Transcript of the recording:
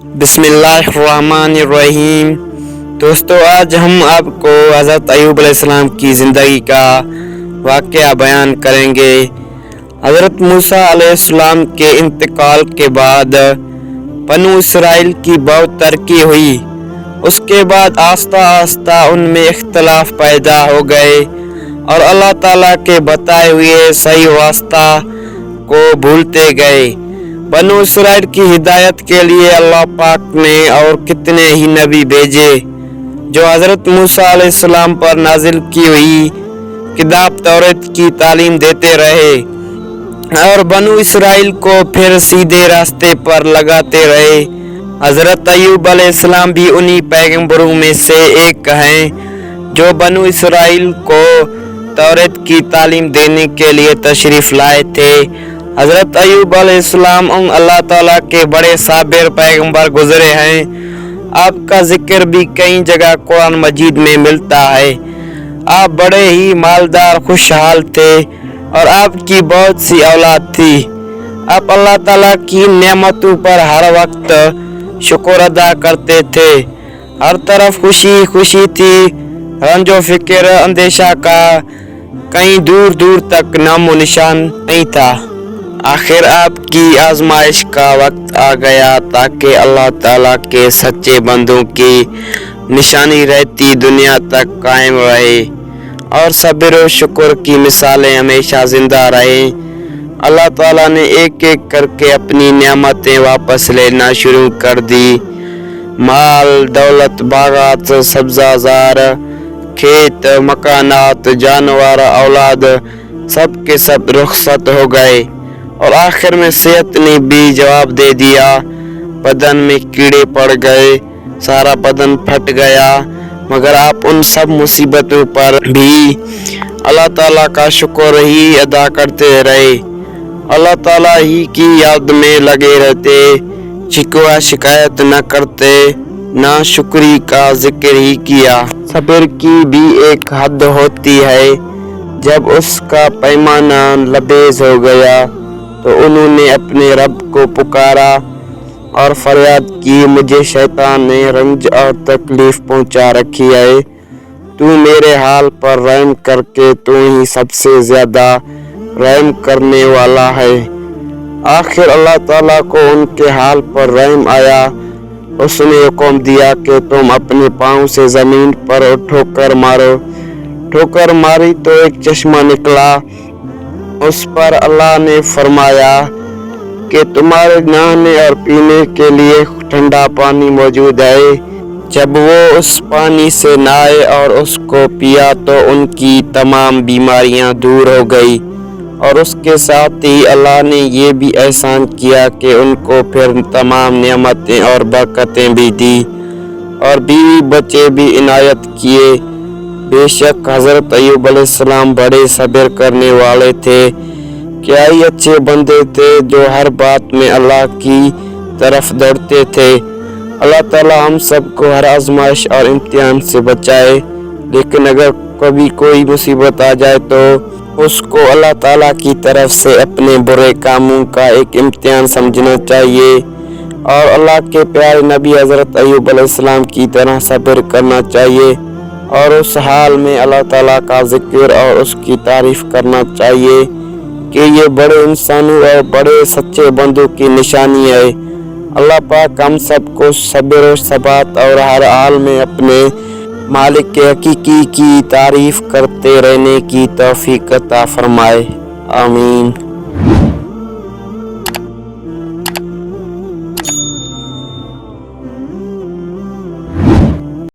बिस्मिल्लाहिर्रहमानिर्रहीम। दोस्तों, आज हम आपको हज़रत अय्यूब अलैहिस्सलाम की ज़िंदगी का वाक़या बयान करेंगे। हज़रत मूसा अलैहिस्सलाम के इंतकाल के बाद बनु इसराइल की बहुत तरक्की हुई। उसके बाद आस्ता आस्ता उनमें इख्तलाफ पैदा हो गए और अल्लाह ताला के बताए हुए सही वास्ता को भूलते गए। बनु इसराइल की हिदायत के लिए अल्लाह पाक ने और कितने ही नबी भेजे जो हज़रत मूसा अलैहिस्सलाम पर नाजिल की हुई किताब तौरात की तालीम देते रहे और बनु इसराइल को फिर सीधे रास्ते पर लगाते रहे। हज़रत अय्यूब अलैहिस्सलाम भी उन्हीं पैगंबरों में से एक हैं जो बनु इसराइल को तौरात की तालीम देने के लिए तशरीफ़ लाए थे। हज़रत अय्यूब अलैहिस्सलाम अल्लाह ताला के बड़े साबिर पैगंबर गुजरे हैं। आपका जिक्र भी कई जगह कुरान मजीद में मिलता है। आप बड़े ही मालदार खुशहाल थे और आपकी बहुत सी औलाद थी। आप अल्लाह ताला की नेमतों पर हर वक्त शुक्र अदा करते थे। हर तरफ खुशी खुशी थी, रंजो फिक्र अंदेशा का कहीं दूर दूर तक नामो निशान नहीं था। आखिर आपकी आजमाइश का वक्त आ गया ताकि अल्लाह ताला के सच्चे बंदों की निशानी रहती दुनिया तक कायम रहे और सब्र और शुक्र की मिसालें हमेशा जिंदा रहे। अल्लाह ताला ने एक एक करके अपनी नेमतें वापस लेना शुरू कर दी। माल दौलत, बागात, सब्जाजार, खेत, मकानात, जानवर, औलाद सब के सब रुखसत हो गए और आखिर में सेहत ने भी जवाब दे दिया। बदन में कीड़े पड़ गए, सारा बदन फट गया, मगर आप उन सब मुसीबतों पर भी अल्लाह ताला का शुक्र ही अदा करते रहे। अल्लाह ताला ही की याद में लगे रहते, शिकवा शिकायत न करते, ना शुक्री का जिक्र ही किया। सब्र की भी एक हद होती है। जब उसका पैमाना लबेज हो गया तो उन्होंने अपने रब को पुकारा और फरियाद की, मुझे शैतान ने रंज और तकलीफ पहुंचा रखी है। तू मेरे हाल पर रहम करके तू ही सबसे ज्यादा रहम करने वाला है। आखिर अल्लाह ताला को उनके हाल पर रहम आया। उसने हुक्म दिया कि तुम अपने पाँव से जमीन पर ठोकर मारो। ठोकर मारी तो एक चश्मा निकला। उस पर अल्लाह ने फरमाया कि तुम्हारे नहाने और पीने के लिए ठंडा पानी मौजूद है। जब वो उस पानी से नहाए और उसको पिया तो उनकी तमाम बीमारियां दूर हो गई और उसके साथ ही अल्लाह ने ये भी एहसान किया कि उनको फिर तमाम नेमतें और बरकतें भी दी और बीवी बच्चे भी इनायत किए। बेशक हज़रत अय्यूब अलैहिस्सलाम बड़े सब्र करने वाले थे। क्या ही अच्छे बंदे थे जो हर बात में अल्लाह की तरफ दौड़ते थे। अल्लाह ताला हम सबको हर आजमाइश और इम्तिहान से बचाए। लेकिन अगर कभी कोई मुसीबत आ जाए तो उसको अल्लाह ताला की तरफ से अपने बुरे कामों का एक इम्तिहान समझना चाहिए और अल्लाह के प्यारे नबी हज़रत अय्यूब अलैहिस्सलाम की तरह सब्र करना चाहिए और उस हाल में अल्लाह ताला का जिक्र और उसकी तारीफ करना चाहिए कि ये बड़े इंसानों और बड़े सच्चे बंदों की निशानी है। अल्लाह पाक हम सबको सब्र और सबात और हर हाल में अपने मालिक के हकीकी की तारीफ करते रहने की तौफीक अता फरमाए। आमीन।